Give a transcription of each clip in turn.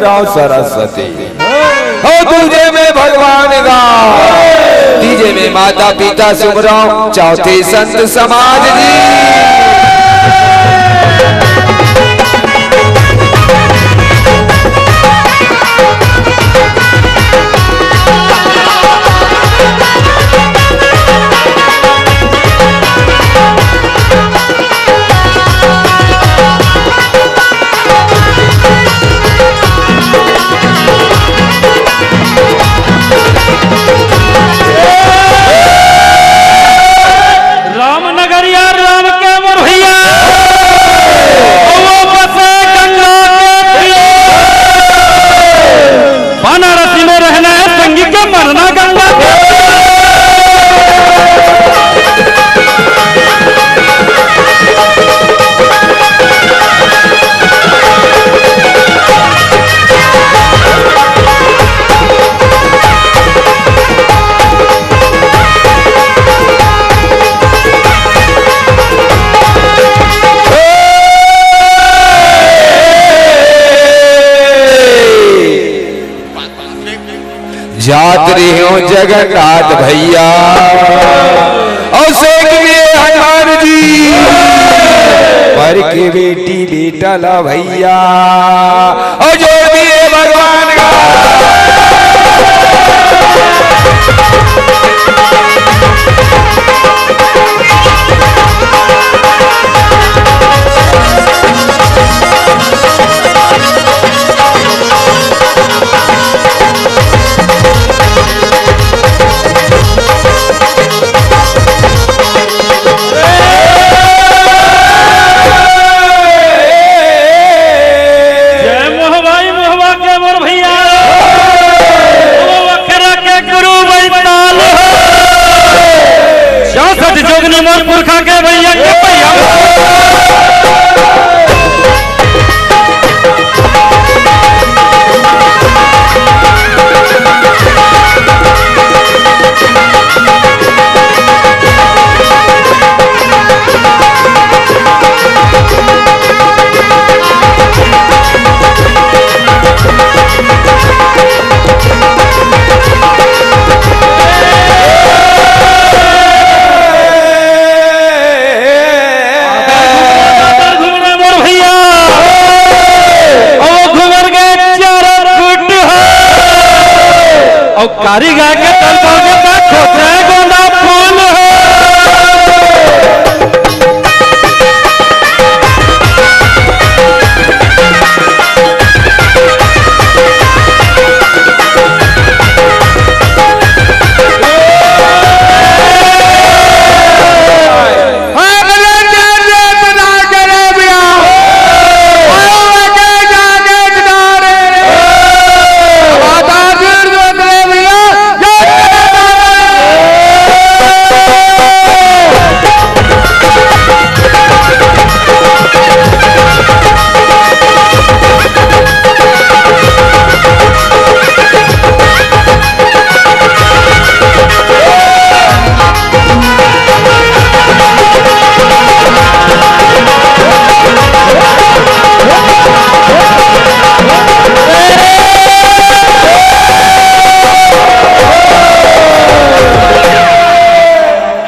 सुमराओ सरस्वती। हो तुझे में भगवान गा, तीजे में माता पिता सुमराओ, चौथे संत समाज जी। जात्री हूँ जगन्नाथ भैया और शेख में हनुमान जी, पर के बेटी बेटा ला भैया और जो दिए भगवान का। पुरखा के भैया के भैया कारीगर के तल पर खोखरे गोंदा फूल है।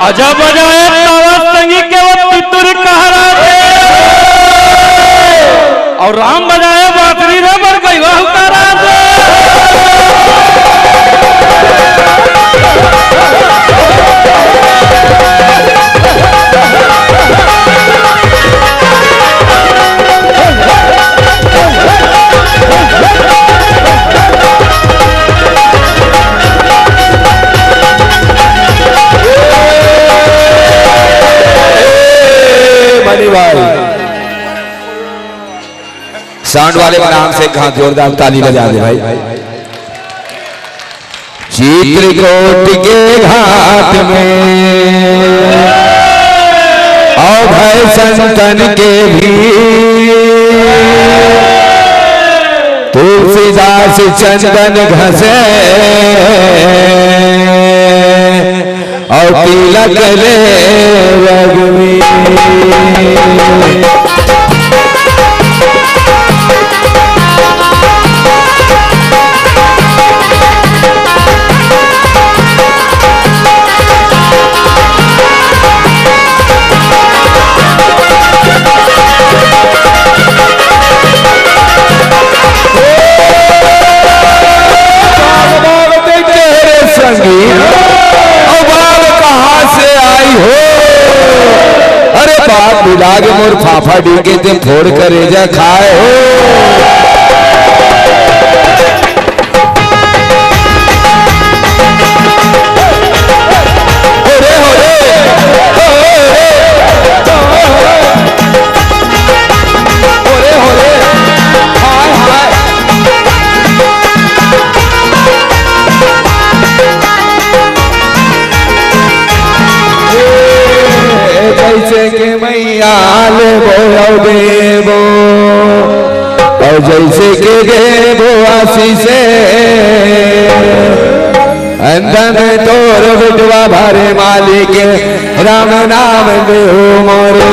अजब बजाए संगी के वो पितुर कहरा और राम बजाए बाकरी रे बर गई वाह करा साउंड वाले का नाम से कहा जोरदार ताली बजा दे भाई। चित्रकूट के घाट में अभय संतन के भी तुलसीदास चंदन घसे और तिलक ले रघुवीर। भी लाग मोर फाफा डीके ते फोड़ करे जा खाए हो जैसे के मैया ले बोलो देवो और जैसे के देवो आशीष अंदर तोर बिटवा भारे मालिक राम नाम देव मोरे